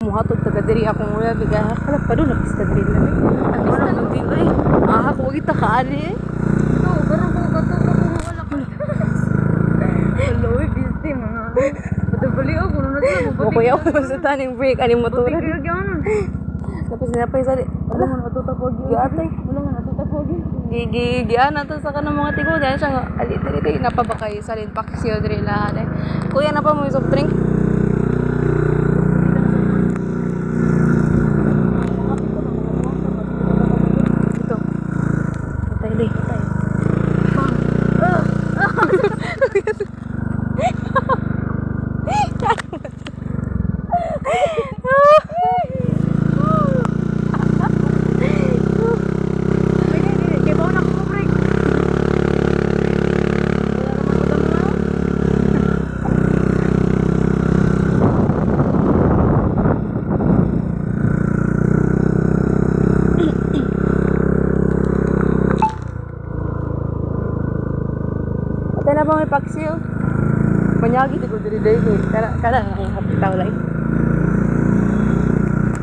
Muhatod taga diri akong uya bigay halap pa doon napista diri na ni. Ang wala man di ay. Ah, ko kita kaani. No, garang ko gato ko wala ko. Loy busy mga. Padabali ako no na Mo kuya ko sa taning break ani motor. Kaya gyud. Tapos napay sa Wala man natutapog yun. giatay. Wala man natutapog yun. Gigigian nato sa kanang mga tigo dahil siya nga ali diri napabakay sa lin paksiyo diri lahat eh. Kuya na pa mo soft drink. Ito. Patay di. Patay na ba may paksiyo? Manyagi di ko diri diri. Kala ang hapitaw lang.